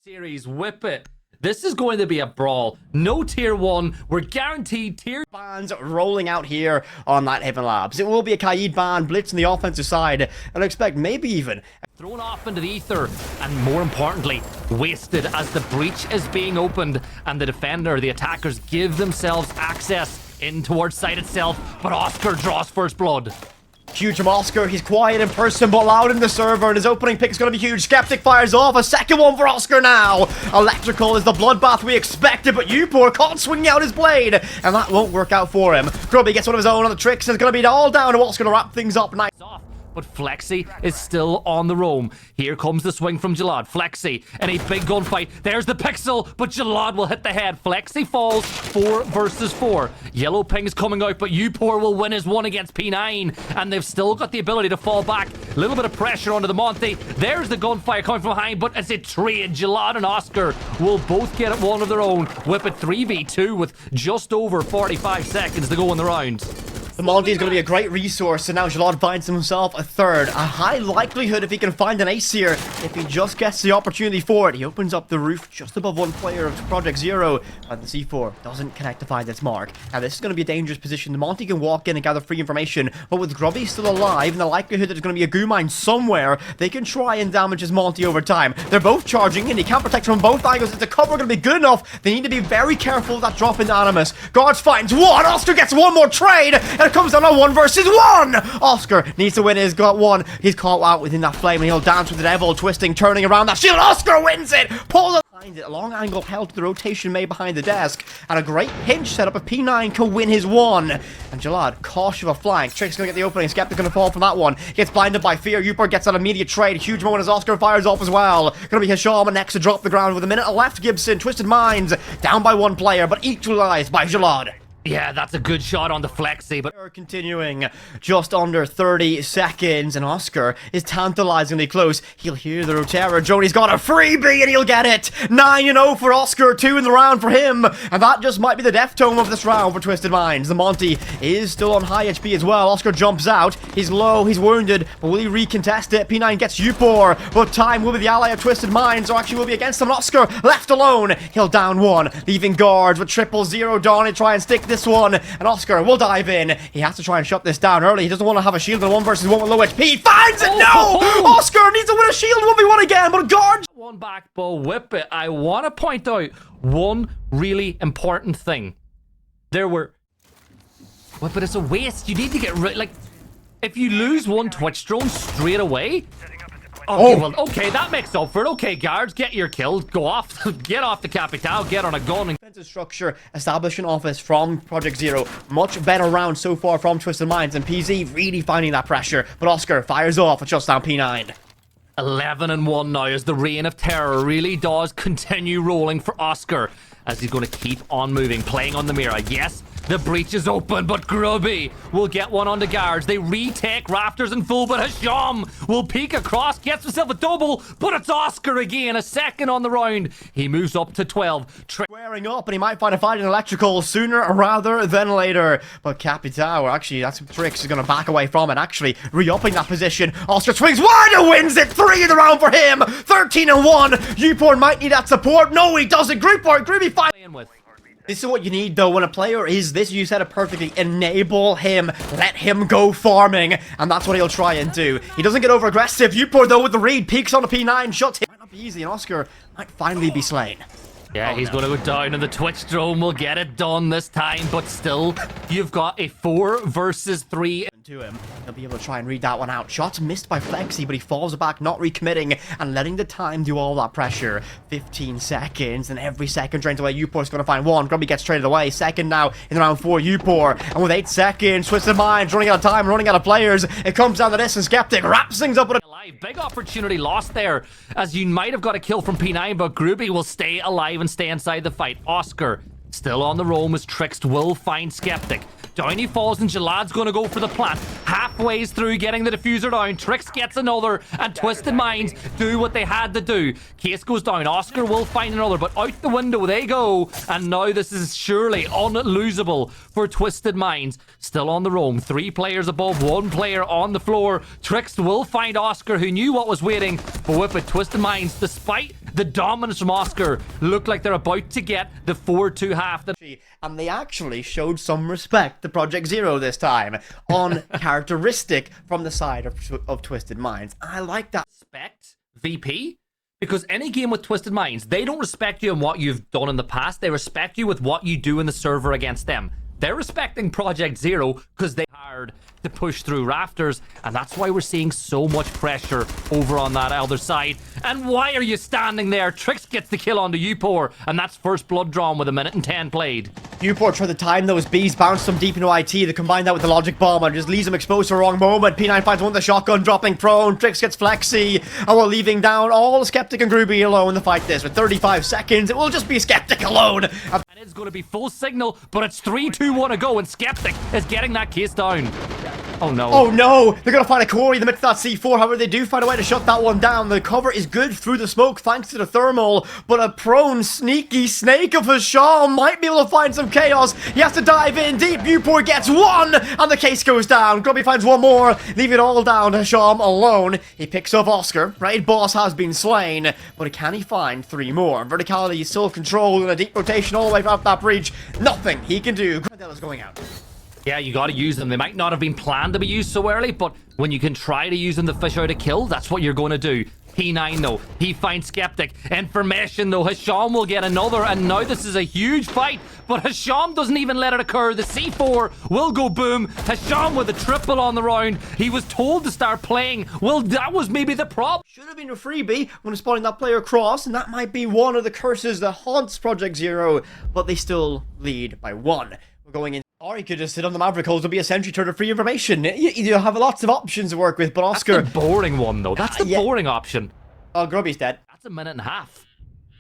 Series, whip it. This is going to be a brawl. No tier 1. We're guaranteed tier bans rolling out here on Night Haven Labs. It will be a Kaid ban, blitz on the offensive side, and I expect maybe even thrown off into the ether, and more importantly, wasted as the breach is being opened and the defender, the attackers, give themselves access in towards site itself, but Oscar draws first blood. Huge from Oscar. He's quiet in person but loud in the server, and his opening pick is going to be huge. Skeptic fires off. A second one for Oscar now. Electrical is the bloodbath we expected, but Upor caught swinging out his blade, and that won't work out for him. Grubby gets one of his own on the tricks, and it's going to be all down to what's going to wrap things up nice. But Flexi is still on the roam. Here comes the swing from Jalad. Flexi in a big gunfight. There's the pixel, but Jalad will hit the head. Flexi falls 4 versus 4. Yellow ping's coming out, but Upor will win his one against P9, and they've still got the ability to fall back. A little bit of pressure onto the Monty. There's the gunfire coming from behind, but it's a trade. Jalad and Oscar will both get it one of their own. Whip it 3v2 with just over 45 seconds to go in the round. The Monty is going to be a great resource, and now Jalad finds himself a third. A high likelihood if he can find an ace here, if he just gets the opportunity for it. He opens up the roof just above one player of Project Zero, and the C4 doesn't connect to find its mark. Now this is going to be a dangerous position. The Monty can walk in and gather free information, but with Grubby still alive, and the likelihood that there's going to be a goo mine somewhere, they can try and damage his Monty over time. They're both charging in. He can't protect from both angles. Is the cover going to be good enough? They need to be very careful of that drop into Animus. Guards finds one. Oscar gets one more trade, and it comes down to 1 versus 1. Oscar needs to win. He's got one. He's caught out within that flame, and he'll dance with the devil, twisting, turning around that shield. Oscar wins it. Pulls it behind it. A long angle held to the rotation made behind the desk, and a great pinch setup if P9 can win his one. And Jalad, cautious of a flank. Trick's gonna get the opening. Skeptic's gonna fall from that one. Gets blinded by fear. Upor gets an immediate trade. Huge moment as Oscar fires off as well. Gonna be Hisham next to drop the ground with a minute left. Gibson, Twisted Minds, down by one player, but equalized by Jalad. Yeah, that's a good shot on the Flexi, but continuing just under 30 seconds, and Oscar is tantalizingly close. He'll hear the Rotera. Joni's got a freebie, and he'll get it. 9-0 for Oscar, 2 in the round for him, and that just might be the death tone of this round for Twisted Minds. The Monty is still on high HP as well. Oscar jumps out. He's low, he's wounded, but will he recontest it? P9 gets Upor, but time will be the ally of Twisted Minds, or actually will be against them. Oscar left alone. He'll down one, leaving guards with 000 Dawn to try and stick this one, and Oscar will dive in. He has to try and shut this down early. He doesn't want to have a shield in 1 versus 1 with low HP. He finds it! No! Oscar needs to win a shield 1v1 again, but guard one back bow, whip it. I want to point out one really important thing. There were whip it, it's a waste. You need to get rid, like, if you lose one Twitch drone straight away. Okay, well, okay, that makes up for it. Okay, guards, get your kills. Go off. Get off the Capital. Get on a gun. Defensive structure, establish an office from Project Zero. Much better round so far from Twisted Minds, and PZ really finding that pressure. But Oscar fires off and shuts down P9. 11-1 now as the reign of terror really does continue rolling for Oscar, as he's going to keep on moving, playing on the mirror. Yes, the breach is open, but Grubby will get one on the guards. They retake rafters in full, but Hisham will peek across, gets himself a double, but it's Oscar again, a second on the round. He moves up to 12. Squaring up, and he might find a fight in electrical sooner rather than later. But Capital, actually, that's Trix is going to back away from it, actually re-upping that position. Oscar swings wide and wins it. 3 in the round for him. 13-1. Upor might need that support. No, he doesn't. Groovy fight. This is what you need, though, when a player is this. You said it perfectly. Enable him. Let him go farming. And that's what he'll try and do. He doesn't get over aggressive. Upor, though, with the read, peeks on the P9, shuts him. Might not be easy, and Oscar might finally be slain. Yeah, he's going to go down, and the Twitch drone will get it done this time. But still, you've got a 4 versus 3. To him, he'll be able to try and read that one out. Shots missed by Flexi, but he falls back, not recommitting and letting the time do all that pressure. 15 seconds, and every second drains away. Upor's going to find one. Grubby gets traded away. Second now in round 4, Upor, and with 8 seconds, Twisted Minds running out of time, running out of players. It comes down to this, and Skeptic wraps things up with a big opportunity lost there, as you might have got a kill from P9, but Grubby will stay alive and stay inside the fight. Oscar still on the roam as Trixt will find Skeptic. Down he falls, and Gelad's going to go for the plant. Halfway through getting the diffuser down, Trix gets another, and Twisted Minds do what they had to do. Case goes down. Oscar will find another, but out the window they go. And now this is surely unlosable for Twisted Minds. Still on the roam. 3 players above, 1 player on the floor. Trix will find Oscar, who knew what was waiting. But with it, Twisted Minds, despite the dominance from Oscar, look like they're about to get the 4-2 half. And they actually showed some respect to Project Zero this time, uncharacteristic from the side of Twisted Minds. I like that. Respect VP? Because any game with Twisted Minds, they don't respect you in what you've done in the past. They respect you with what you do in the server against them. They're respecting Project Zero because they hard to push through rafters, and that's why we're seeing so much pressure over on that other side. And why are you standing there? Trix gets the kill onto Upor, and that's first blood drawn with 1:10 played. Upor tried to time those bees, bounced them deep into IT. They combine that with the logic bomb and just leaves him exposed to the wrong moment. P9 finds one with the shotgun, dropping prone. Trix gets Flexi, and we're leaving down all Skeptic and Groovy alone to fight this. With 35 seconds, it will just be Skeptic alone. And it's going to be full signal, but it's 3-2-1 to go, and Skeptic is getting that case down. Oh no. Oh no! They're gonna find a Corey in the midst of that C4. However, they do find a way to shut that one down. The cover is good through the smoke thanks to the thermal, but a prone, sneaky snake of Hasham might be able to find some chaos. He has to dive in deep. Upor gets one, and the case goes down. Grubby finds one more, leave it all down to Hasham alone. He picks up Oscar. Raid boss has been slain, but can he find 3 more? Verticality is still controlled in a deep rotation all the way up that breach. Nothing he can do. Grandella's going out. Yeah, you gotta use them. They might not have been planned to be used so early, but when you can try to use them to fish out a kill, that's what you're going to do. P9 though, he finds Skeptic. Information though, Hasham will get another, and now this is a huge fight, but Hasham doesn't even let it occur. The C4 will go boom. Hasham with a triple on the round. He was told to start playing. Well, that was maybe the problem. Should have been a freebie when spotting that player across, and that might be one of the curses that haunts Project Zero, but they still lead by 1. We're going in. Or he could just sit on the Maverick holes and be a sentry turret of free information. You have lots of options to work with, but Oscar... That's the boring one, though. That's the boring option. Oh, Grubby's dead. That's 1.5 minutes.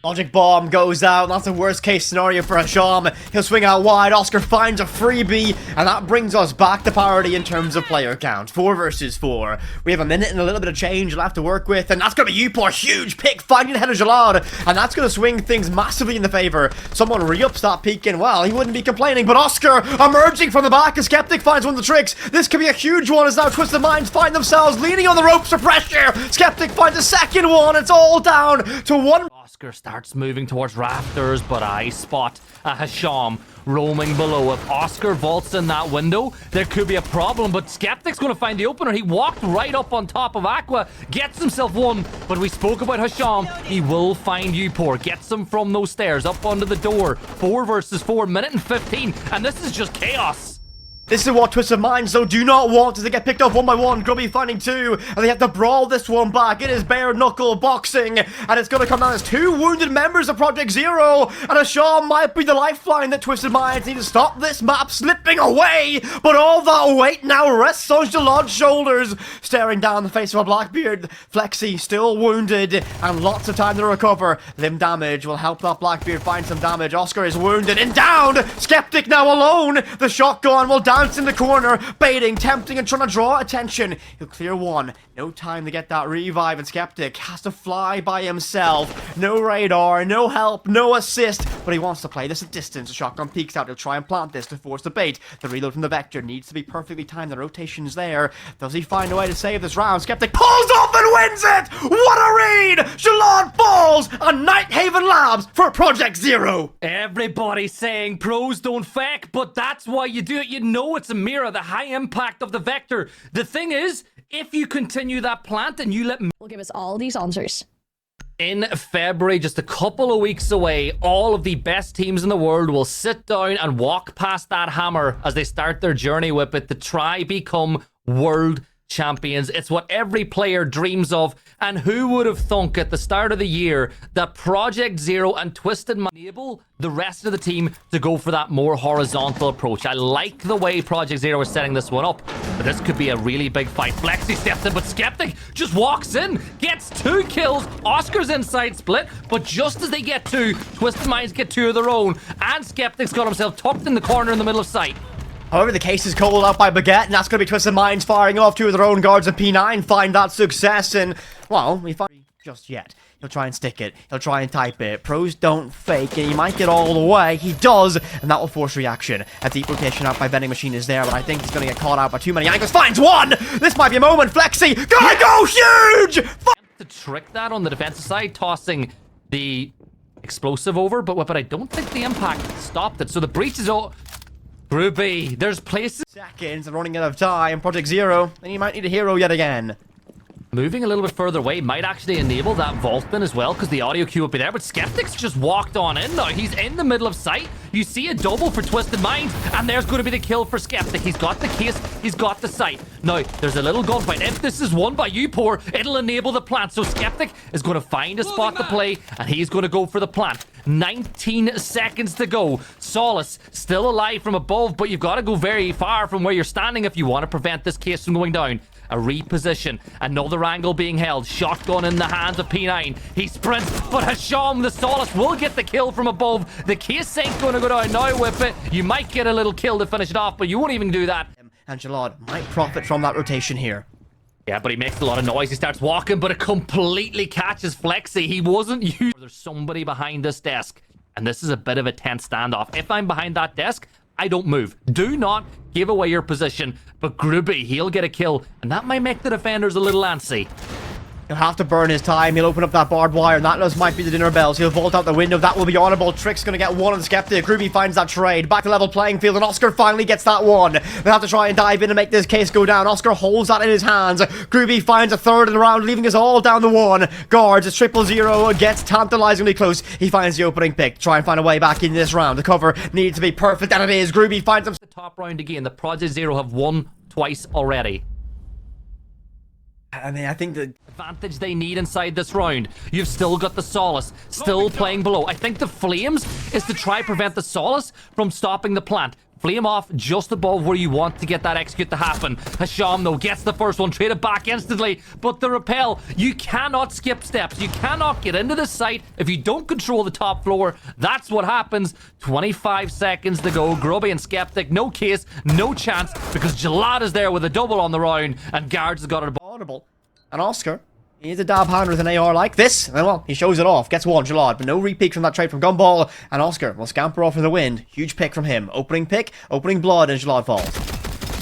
Logic bomb goes out. That's a worst case scenario for Hasham. He'll swing out wide. Oscar finds a freebie, and that brings us back to parity in terms of player count. 4 versus 4. We have a minute and a little bit of change left to work with, and that's going to be Upor. Huge pick, finding ahead of Jalad, and that's going to swing things massively in the favor. Someone re-ups that peak, and well, he wouldn't be complaining, but Oscar emerging from the back as Skeptic finds one of the tricks. This could be a huge one as now Twisted Minds find themselves leaning on the ropes for pressure. Skeptic finds a second one. It's all down to 1. Oscar starts moving towards rafters, but I spot a Hasham roaming below. If Oscar vaults in that window, there could be a problem, but Skeptic's going to find the opener. He walked right up on top of Aqua, gets himself one, but we spoke about Hasham. He will find Upor, gets him from those stairs up onto the door. 4 versus 4, 1:15, and this is just chaos. This is what Twisted Minds, though, do not want as they get picked off 1 by 1. Grubby finding 2, and they have to brawl this one back. It is bare knuckle boxing, and it's going to come down as 2 wounded members of Project Zero, and Hasham might be the lifeline that Twisted Minds need to stop this map slipping away, but all that weight now rests on Jalad's shoulders, staring down the face of a Blackbeard. Flexi still wounded, and lots of time to recover. Limb damage will help that Blackbeard find some damage. Oscar is wounded and down. Skeptic now alone. The shotgun will dance in the corner, baiting, tempting, and trying to draw attention. He'll clear 1. No time to get that revive, and Skeptic has to fly by himself. No radar, no help, no assist, but he wants to play this at distance. The shotgun peeks out. He'll try and plant this to force the bait. The reload from the Vector needs to be perfectly timed. The rotation's there. Does he find a way to save this round? Skeptic pulls off and wins it! What a read! Jalad falls on Nighthaven Labs for Project Zero. Everybody's saying pros don't fake, but that's why you do it. You know it's a mirror, the high impact of the Vector. The thing is, if you continue that plant and you let... Will give us all these answers. In February, just a couple of weeks away, all of the best teams in the world will sit down and walk past that hammer as they start their journey with it to try become world champions. It's what every player dreams of, and who would have thunk at the start of the year that Project Zero and Twisted Minds enable the rest of the team to go for that more horizontal approach. I like the way Project Zero is setting this one up, but this could be a really big fight. Flexi steps in, but Skeptic just walks in, gets 2 kills. Oscar's inside split, but just as they get 2, Twisted Minds get 2 of their own, and Skeptic's got himself tucked in the corner in the middle of sight. However, the case is called out by Baguette, and that's going to be Twisted Minds firing off two of their own guards, and P9 find that success, and, well, we find just yet. He'll try and stick it. He'll try and type it. Pros don't fake, and he might get all the way. He does, and that will force reaction. A deep rotation out by Vending Machine is there, but I think he's going to get caught out by too many angles. Finds one! This might be a moment. Flexi, gotta go huge! To trick that on the defensive side, tossing the explosive over, but I don't think the impact stopped it. So the breach is all... Groovy, there's places... Seconds and running out of time. Project Zero, and you might need a hero yet again. Moving a little bit further away might actually enable that vault bin as well, because the audio queue would be there, but Skeptic's just walked on in now. He's in the middle of sight. You see a double for Twisted Minds, and there's going to be the kill for Skeptic. He's got the case, he's got the sight. Now, there's a little gunfight. If this is won by U-Pour, it'll enable the plant. So Skeptic is going to find a spot to play, and he's going to go for the plant. 19 seconds to go. Solace still alive from above, but you've got to go very far from where you're standing if you want to prevent this case from going down. A reposition. Another angle being held. Shotgun in the hands of P9. He sprints, but Hasham, the Solace, will get the kill from above. The case ain't going to go down now, Whip It. You might get a little kill to finish it off, but you won't even do that. And Jalad might profit from that rotation here. Yeah, but he makes a lot of noise. He starts walking, but it completely catches Flexi. He wasn't used. There's somebody behind this desk, and this is a bit of a tense standoff. If I'm behind that desk, I don't move. Do not give away your position, but Gruby, he'll get a kill, and that might make the defenders a little antsy. He'll have to burn his time. He'll open up that barbed wire, and that might be the dinner bells. He'll vault out the window. That will be honorable. Trick's going to get one on Skeptic. Groovy finds that trade. Back to level playing field, and Oscar finally gets that one. They'll have to try and dive in and make this case go down. Oscar holds that in his hands. Groovy finds a third in the round, leaving us all down the one. Guards, it's 0-0, gets tantalizingly close. He finds the opening pick. Try and find a way back in this round. The cover needs to be perfect, and it is. Groovy finds him. The top round again. The Project Zero have won twice already. I mean, I think the advantage they need inside this round. You've still got the Solace still playing below. I think the Flames is to try prevent the Solace from stopping the plant. Flame off just above where you want to get that execute to happen. Hasham, though, gets the first one, traded back instantly. But the repel, you cannot skip steps. You cannot get into the site if you don't control the top floor. That's what happens. 25 seconds to go. Grubby and Skeptic, no case, no chance, because Jalad is there with a double on the round, and Guards has got it. audible. And Oscar, he's a dab hand with an AR like this, and well, he shows it off, gets one, Jalad, but no repeat from that trade from Gumball, and Oscar will scamper off in the wind. Huge pick from him. Opening pick, opening blood, and Jalad falls.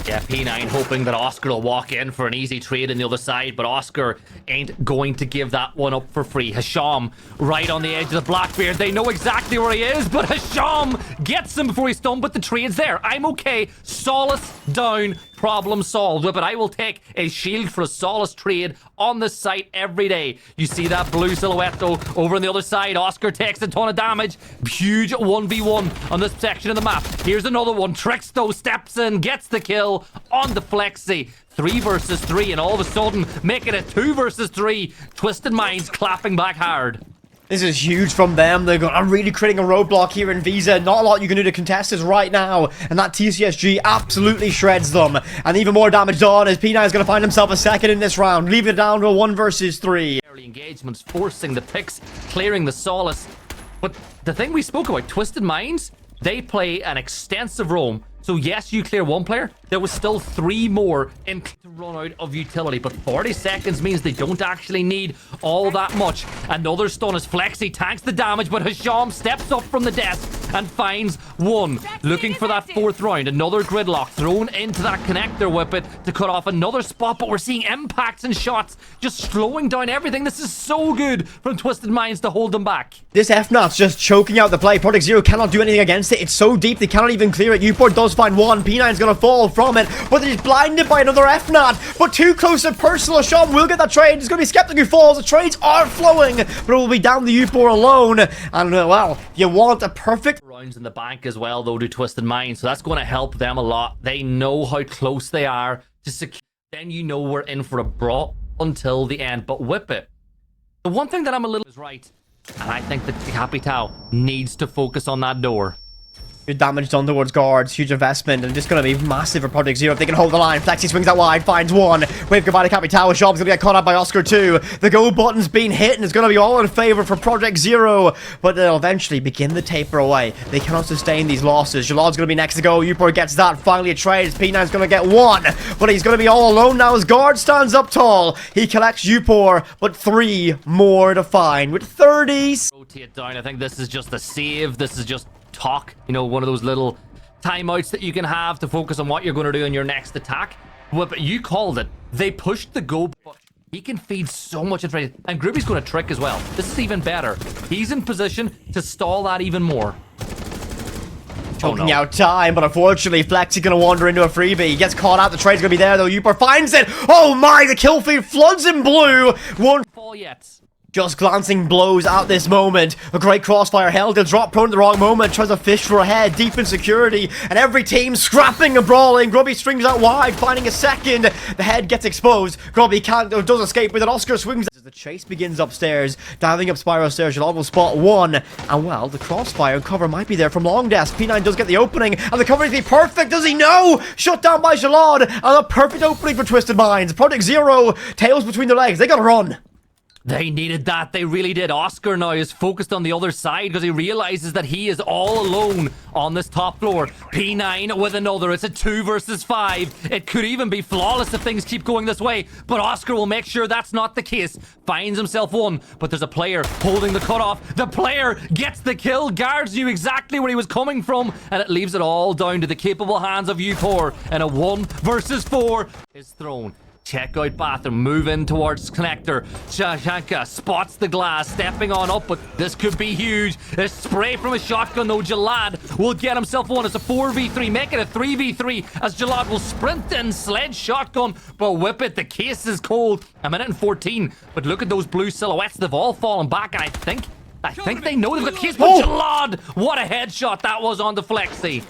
Yeah, P9 hoping that Oscar will walk in for an easy trade on the other side, but Oscar ain't going to give that one up for free. Hasham right on the edge of the Blackbeard. They know exactly where he is, but Hasham gets him before he's done, but the trade's there. I'm okay. Solace down. Problem solved. But I will take a shield for a Solace trade on the site every day. You see that blue silhouette though over on the other side. Oscar takes a ton of damage. Huge 1v1 on this section of the map. Here's another one. Trix though steps in, gets the kill on the Flexi. 3 versus 3, and all of a sudden making it 2 versus 3. Twisted Minds clapping back hard. This is huge from them. They're going, I'm really creating a roadblock here in Visa. Not a lot you can do to contest this right now. And that TCSG absolutely shreds them. And even more damage done as P9 is going to find himself a second in this round, leaving it down to a 1 versus 3. Early engagements, forcing the picks, clearing the Solace. But the thing we spoke about, Twisted Minds, they play an extensive roam. So yes, you clear 1 player. There was still 3 more in to run out of utility, but 40 seconds means they don't actually need all that much. Another stun as Flexi tanks the damage, but Hasham steps up from the desk and finds 1. Looking for that 4th round. Another gridlock thrown into that connector Whip It to cut off another spot, but we're seeing impacts and shots just slowing down everything. This is so good from Twisted Minds to hold them back. This FNAF's just choking out the play. Project Zero cannot do anything against it. It's so deep, they cannot even clear it. U-Port does find 1. P9's gonna fall from it, but he's blinded by another FNAF. But too close and personal. Sean will get that trade. It's gonna be Skeptic who falls. The trades are flowing, but it will be down the U-Port alone. And well, you want a perfect rounds in the bank as well, though, to Twisted Minds, so that's going to help them a lot. They know how close they are to secure. Then you know we're in for a brawl until the end. But Whip It, the one thing that I'm a little is right, and I think that Capital needs to focus on that door. Good damage done towards guards, huge investment, and just going to be massive for Project Zero if they can hold the line. Flexi swings out wide, finds one. Wave goodbye to Cappy Tower. Shop's going to get caught out by Oscar too. The go button's been hit, and it's going to be all in favor for Project Zero, but they'll eventually begin the taper away. They cannot sustain these losses. Jalad's going to be next to go. Upor gets that. Finally a trade. P9's going to get one, but he's going to be all alone now as guard stands up tall. He collects Upor, but 3 more to find with 30s. Rotate down. I think this is just a save. This is just talk, you know, one of those little timeouts that you can have to focus on what you're going to do in your next attack. But you called it. They pushed the go, but he can feed so much information. And Groupie's going to trick as well. This is even better. He's in position to stall that even more. Choking out time, but unfortunately, Flexi gonna wander into a freebie. He gets caught out. The trade's gonna be there, though. Upor finds it. Oh my, the kill feed floods in blue. One fall yet. Just glancing blows at this moment. A great crossfire held. He'll drop prone at the wrong moment. Tries to fish for a head deep in security. And every team scrapping and brawling. Grubby strings out wide, finding a second. The head gets exposed. Grubby does escape with it. Oscar swings. As the chase begins upstairs. Diving up spiral stairs. Jalad will spot one. And well, the crossfire and cover might be there from long desk. P9 does get the opening. And the cover is be perfect. Does he know? Shut down by Jalad. And a perfect opening for Twisted Minds. Project Zero. Tails between their legs. They gotta run. They needed that. They really did. Oscar now is focused on the other side because he realizes that he is all alone on this top floor. P9 with another. It's a 2 versus 5. It could even be flawless if things keep going this way, but Oscar will make sure that's not the case. Finds himself one, but there's a player holding the cutoff. The player gets the kill. Guards knew exactly where he was coming from, and it leaves it all down to the capable hands of Upor, and a 1 versus 4 is thrown. Check out bathroom, move in towards connector. Shashanka spots the glass, stepping on up, but this could be huge. A spray from a shotgun, though. Jalad will get himself one. It's a 4v3, make it a 3v3 as Jalad will sprint in, sledge shotgun, but whip it. The case is cold. A minute and 14, but look at those blue silhouettes. They've all fallen back, and I think they know they've got the case, but Jalad, what a headshot that was on the Flexi.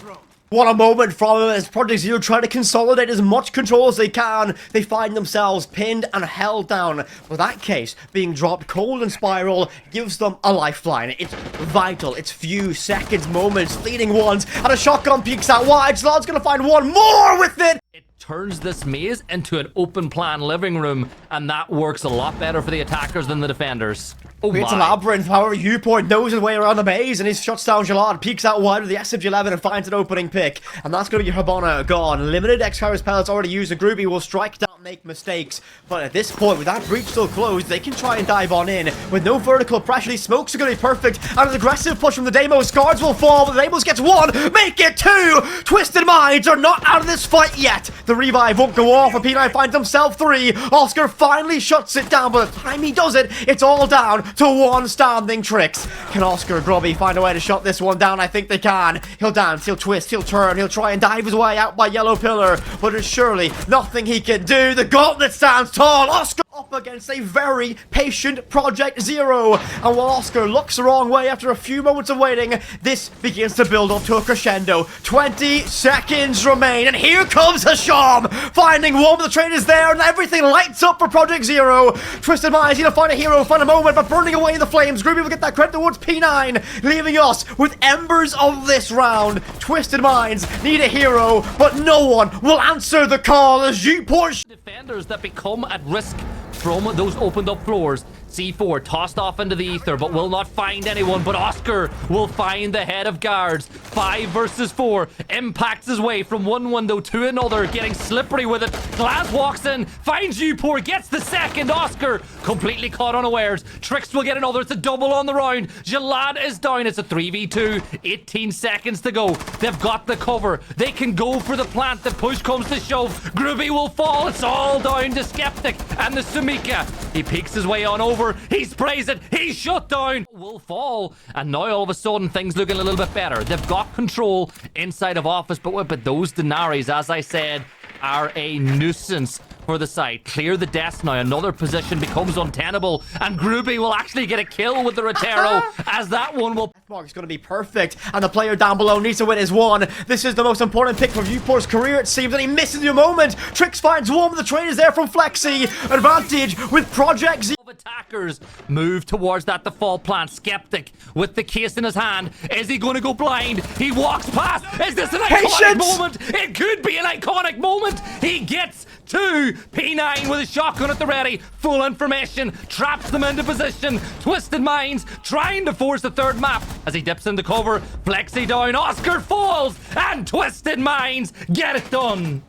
What a moment from him as Project Zero try to consolidate as much control as they can. They find themselves pinned and held down. With that case, being dropped cold and spiral gives them a lifeline. It's vital. It's few seconds, moments, fleeting ones. And a shotgun peeks out wide. Slad's gonna find one more with it. It turns this maze into an open plan living room, and that works a lot better for the attackers than the defenders. Oh It's a labyrinth. However, Upor knows his way around the maze, and he shuts down Jalad, peeks out wide with the SMG-11 and finds an opening pick. And that's going to be Habana gone. Limited X-Kairos pellets already used. The Groovy will strike down, make mistakes. But at this point, with that breach still closed, they can try and dive on in. With no vertical pressure, these smokes are going to be perfect. And an aggressive push from the Deimos. Guards will fall, but the Deimos gets one. Make it 2! Twisted Minds are not out of this fight yet. The revive won't go off, and P9 finds himself 3. Oscar finally shuts it down, but the time he does it, it's all down to 1 standing Tricks. Can Oscar Grubby find a way to shut this one down? I think they can. He'll dance, he'll twist, he'll turn, he'll try and dive his way out by Yellow Pillar, but there's surely nothing he can do. The gauntlet stands tall. Oscar up against a very patient Project Zero, and while Oscar looks the wrong way after a few moments of waiting, this begins to build up to a crescendo. 20 seconds remain, and here comes Hasham, finding one, but the train is there, and everything lights up for Project Zero. Twisted Minds need to find a hero, find a moment, but burning away the flames. Groovy will get that credit towards P9, leaving us with embers of this round. Twisted Minds need a hero, but no one will answer the call as Upor defenders that become at risk from those opened up floors. C4 tossed off into the ether, but will not find anyone, but Oscar will find the head of guards. 5 versus 4, impacts his way from one window to another, getting slippery with it. Glass walks in, finds Upor, gets the second. Oscar completely caught unawares. Tricks will get another. It's a double on the round. Jalad is down. It's a 3v2, 18 seconds to go. They've got the cover. They can go for the plant. The push comes to shove. Groovy will fall. It's all down to Skeptic and the Sumika. He peeks his way on over. He sprays it. He's shut down. Will fall. And now all of a sudden things looking a little bit better. They've got control inside of office, but those denaries, as I said, are a nuisance for the side. Clear the desk now. Another position becomes untenable, and Groovy will actually get a kill with the Rotero as that one will... Mark is going to be perfect, and the player down below needs to win his one. This is the most important pick for Upor's career, it seems, and he misses the moment. Tricks finds one, but the trade is there from Flexi. Advantage with Project Z. Attackers move towards that default plan. Skeptic with the case in his hand. Is he going to go blind? He walks past. Is this an iconic moment? It could be an iconic moment. He gets to P9 with a shotgun at the ready. Full information. Traps them into position. Twisted Minds trying to force the third map as he dips into cover. Flexi down. Oscar falls and Twisted Minds get it done.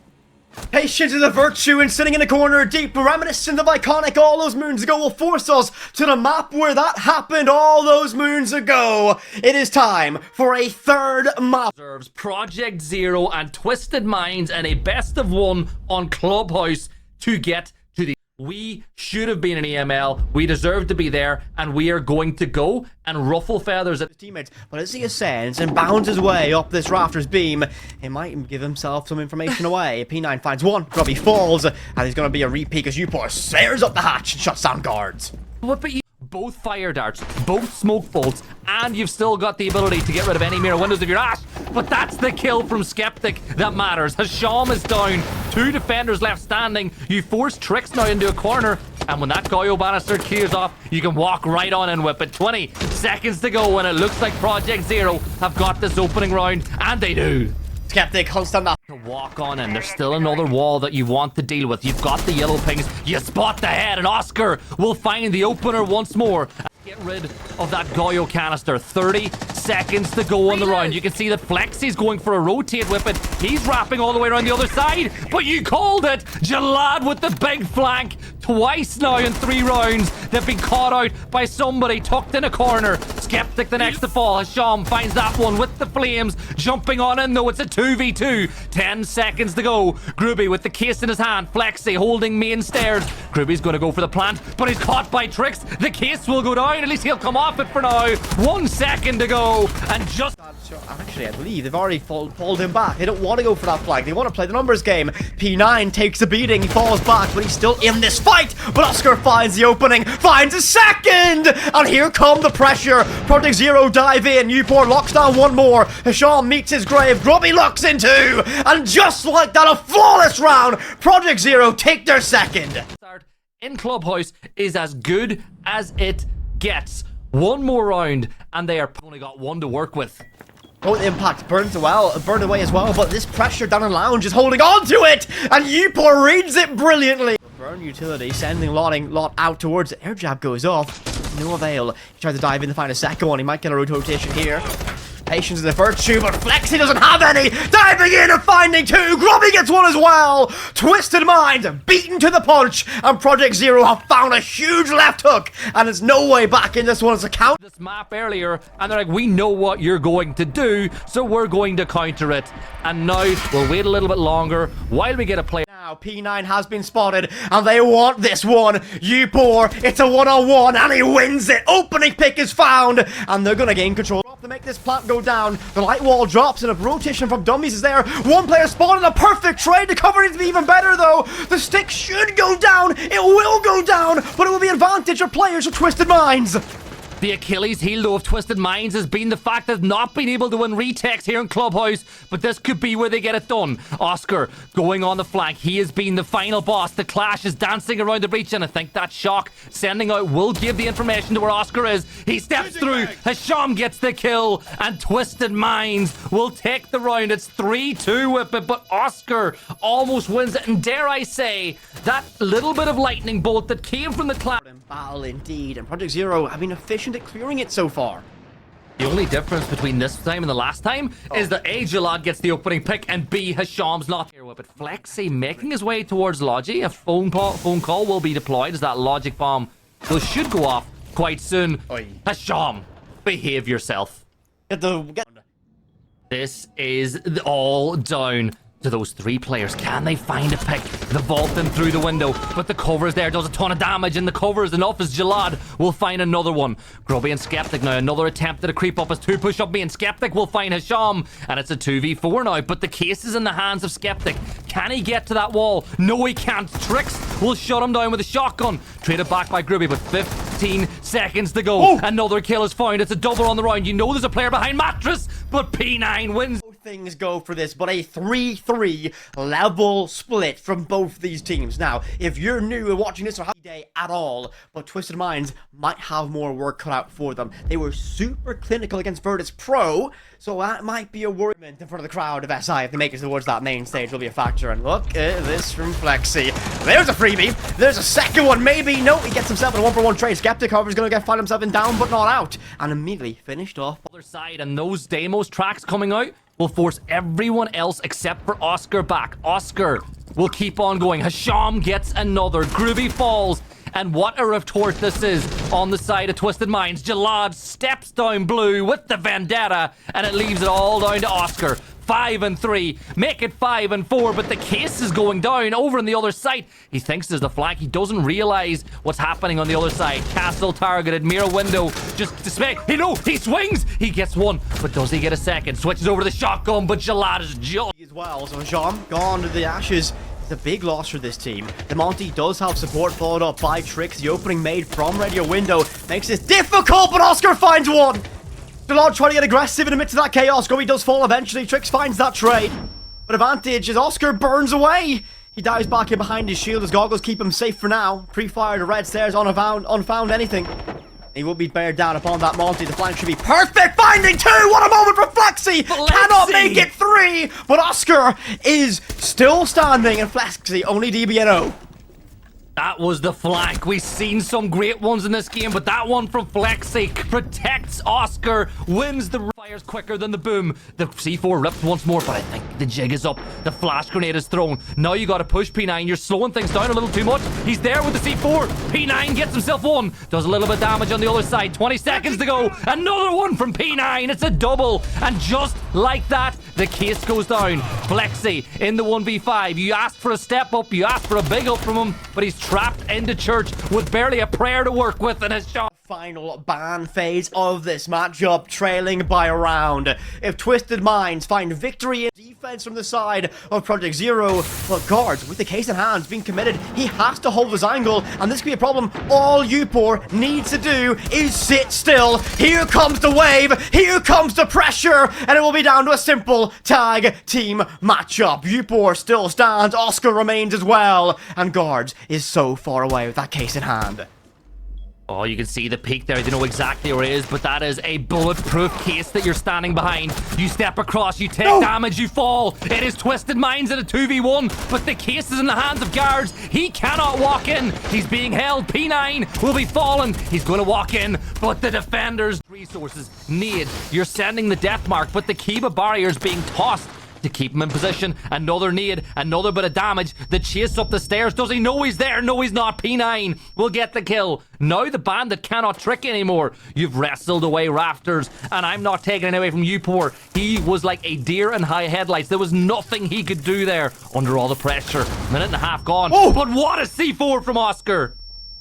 Patience is a virtue, and sitting in a corner deep, reminiscent of iconic all those moons ago, will force us to the map where that happened all those moons ago. It is time for a third map. Project Zero and Twisted Minds and a best of one on Clubhouse to get to the... We should have been in EML. We deserve to be there, and we are going to go and ruffle feathers at his teammates. But as he ascends and bounds his way up this rafters beam, he might give himself some information away. P9 finds one, Grubby falls, and he's going to be a repeat as Upor stares up the hatch and shuts down guards. But you both fire darts, both smoke bolts, and you've still got the ability to get rid of any mirror windows of your Ash. But that's the kill from Skeptic that matters. Hasham is down, 2 defenders left standing. You force Trix now into a corner, and when that Goyo banister clears off, you can walk right on and whip it. 20 seconds to go, and it looks like Project Zero have got this opening round, and they do. Skeptic hunts down the... To walk on in, there's still another wall that you want to deal with. You've got the yellow pings, you spot the head, and Oscar will find the opener once more. Get rid of that Goyo canister. 30 seconds to go on the round. You can see that Flexi's going for a rotate whip it. He's wrapping all the way around the other side, but you called it. Jalad with the big flank. Twice now in 3 rounds. They've been caught out by somebody tucked in a corner. Skeptic the next to fall. Hasham finds that one with the flames. Jumping on in though. It's a 2v2. 10 seconds to go. Gruby with the case in his hand. Flexi holding main stairs. Gruby's going to go for the plant, but he's caught by Trix. The case will go down. At least he'll come off it for now. 1 second to go. And just... Actually, I believe they've already pulled him back. They don't want to go for that flag. They want to play the numbers game. P9 takes a beating. He falls back, but he's still in this fight. But Oscar finds the opening, finds a second. And here come the pressure. Project Zero dive in. Newport locks down one more. Hasham meets his grave. Grubby locks in 2. And just like that, a flawless round. Project Zero take their second. In Clubhouse is as good as it gets. One more round, and they are only got 1 to work with. Oh, the impact burned away as well, but this pressure down in Lounge is holding on to it, and Upor reads it brilliantly. Burn utility, sending Lot out towards it. Air jab goes off. No avail. He tries to dive in to find a second one. He might get a rotation here. Patience is a virtue, but Flexi doesn't have any. Diving in and finding 2. Grubby gets 1 as well. Twisted Minds beaten to the punch, and Project Zero have found a huge left hook, and there's no way back in this one. It's a count. This map earlier, and they're like, we know what you're going to do, so we're going to counter it. And now we'll wait a little bit longer while we get a play. Now P9 has been spotted, and they want this one. Upor, it's a 1-on-1, and he wins it. Opening pick is found, and they're gonna gain control to make this plant go down. The light wall drops, and a rotation from dummies is there. One player spotted, a perfect trade. The cover needs to be even better though. The stick should go down. It will go down, but it will be advantage of players of Twisted Minds. The Achilles heel though of Twisted Minds has been the fact they've not been able to win retakes here in Clubhouse, but this could be where they get it done. Oscar going on the flank. He has been the final boss. The Clash is dancing around the breach, and I think that shock sending out will give the information to where Oscar is. He steps through. Hasham gets the kill, and Twisted Minds will take the round. It's 3-2 with it, but Oscar almost wins it, and dare I say, that little bit of lightning bolt that came from the Clash. Battle indeed, and Project Zero have been efficient at clearing it so far. The only difference between this time and the last time is that A, Jalad gets the opening pick, and B, Hasham's not here. But Flexi making his way towards Logi. A phone call will be deployed as that logic bomb should go off quite soon. Oi. Hasham, behave yourself. Get This is all down to those 3 players. Can they find a pick? The vault in through the window, but the cover is there, does a ton of damage, and the cover is enough as Jalad will find another one. Grubby and Skeptic now, another attempt at a creep up as 2 push up me, and Skeptic will find Hasham, and it's a 2v4 now, but the case is in the hands of Skeptic. Can he get to that wall? No, he can't. Trix will shut him down with a shotgun. Traded back by Grubby, but 15 seconds to go. Another kill is found. It's a double on the round. You know there's a player behind Mattress, but P9 wins. things go for this, but a 3-3 level split from both these teams. Now, if you're new and watching this or happy day at all, but Twisted Minds might have more work cut out for them. They were super clinical against Virtus.pro, so that might be a worry in front of the crowd of SI if they make it towards that main stage will be a factor. And look at this from Flexi. There's a freebie. There's a second one, maybe. No, he gets himself in a 1-for-1 trade. Skeptic, however, is going to find himself in down, but not out. And immediately finished off. Other side, and those demos tracks coming out will force everyone else except for Oscar back. Oscar will keep on going. Hasham gets another. Groovy falls. And what a retort this is on the side of Twisted Minds. Jalad steps down blue with the vendetta, and it leaves it all down to Oscar. 5-3, make it 5-4, but the case is going down over on the other side. He thinks there's the flank. He doesn't realize what's happening on the other side. Castle targeted, mirror window, just to spec. He swings. He gets one, but does he get a second? Switches over to the shotgun, but Jalad is just as well. So Jean gone to the ashes. It's a big loss for this team. The Monty does have support followed up by Tricks. The opening made from radio window makes this difficult, but Oscar finds one. Jalad trying to get aggressive in the midst of that chaos. Gobi does fall eventually. Trix finds that trade. But advantage as Oscar burns away. He dives back in behind his shield as goggles keep him safe for now. Pre-fire to red stairs unfound anything. He will be bared down upon that Monty. The flank should be perfect. Finding two. What a moment for Flexi. Cannot make it 3. But Oscar is still standing and Flexi only DBNO. That was the flank. We've seen some great ones in this game, but that one from Flexi protects Oscar, wins the fires quicker than the boom. The C4 ripped once more, but I think the jig is up. The flash grenade is thrown. Now you got to push P9. You're slowing things down a little too much. He's there with the C4. P9 gets himself one. Does a little bit of damage on the other side. 20 seconds to go. Another one from P9. It's a double. And just like that, the case goes down. Flexi in the 1v5. You asked for a step up. You asked for a big up from him, but he's trapped into church with barely a prayer to work with in his shot. Final ban phase of this matchup, trailing by a round. If Twisted Minds find victory in defense from the side of Project Zero, well, guards with the case in hands being committed, he has to hold his angle, and this could be a problem. All Upor needs to do is sit still. Here comes the wave, here comes the pressure, and it will be down to a simple tag team matchup. Upor still stands, Oscar remains as well, and guards is so far away with that case in hand. Oh, you can see the peak there. They know exactly where it is, but that is a bulletproof case that you're standing behind. You step across, you take damage, you fall. It is Twisted Minds in a 2v1, but the case is in the hands of guards. He cannot walk in. He's being held. P9 will be fallen. He's going to walk in, but the defenders' resources need. You're sending the death mark, but the Kiba barrier is being tossed to keep him in position. Another need, another bit of damage. The chase up the stairs. Does he know he's there? No, he's not. P9 will get the kill. Now the bandit cannot trick anymore. You've wrestled away rafters, and I'm not taking it away from Upor. He was like a deer in high headlights. There was nothing he could do there under all the pressure. Minute and a half gone. Oh! But what a C4 from Oscar.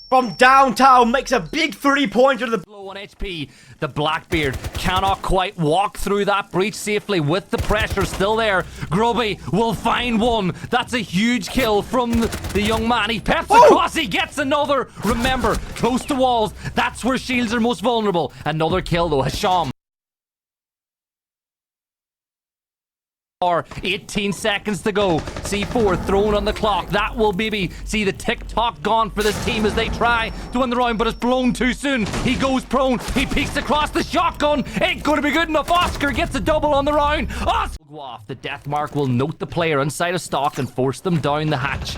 From downtown, makes a big 3-pointer to the low on HP. The Blackbeard cannot quite walk through that breach safely with the pressure still there. Grubby will find one. That's a huge kill from the young man. He peps across. He gets another. Remember, close to walls. That's where shields are most vulnerable. Another kill though. Hasham. 18 seconds to go. C4 thrown on the clock. That will maybe see the tick-tock gone for this team as they try to win the round, but it's blown too soon. He goes prone. He peeks across the shotgun. Ain't going to be good enough. Oscar gets a double on the round. Oscar will go off. The death mark will note the player inside of stock and force them down the hatch.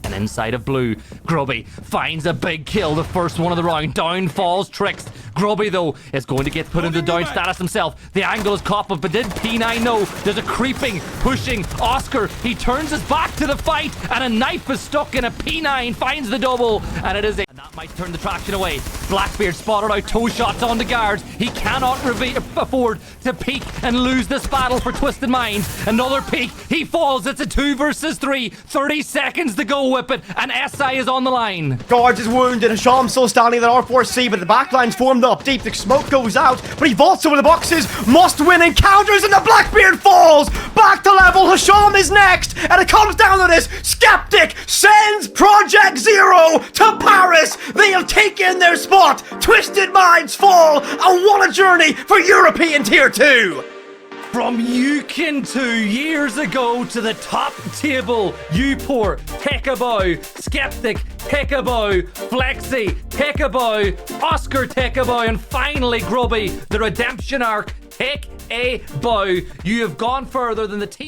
And inside of blue, Grubby finds a big kill, the first one of the round. Down falls Tricks. Grubby, though, is going to get put into down status himself. The angle is caught, but did P9 know? There's a creeping, pushing Oscar. He turns his back to the fight, and a knife is stuck in a P9, finds the double, and it is a... And that might turn the traction away. Blackbeard spotted out toe shots on the guards. He cannot afford to peek and lose this battle for Twisted Minds. Another peek. He falls. It's a 2 versus 3. 30 seconds to go, Whip it, and SI is on the line. Guards is wounded, and Sham still standing at R4C, but the backline's formed up deep. The smoke goes out, but he vaults over the boxes. Must win encounters, and the Blackbeard falls. Back to level. Hasham is next, and it comes down to this. Skeptic sends Project Zero to Paris. They have taken their spot. Twisted Minds fall, and what a journey for European Tier 2. From Yukon 2 years ago to the top table, Uport, take a bow, Skeptic, take a bow, Flexi, take a bow, Oscar, take a bow, and finally Grubby, the redemption arc, take a bow. You have gone further than the team.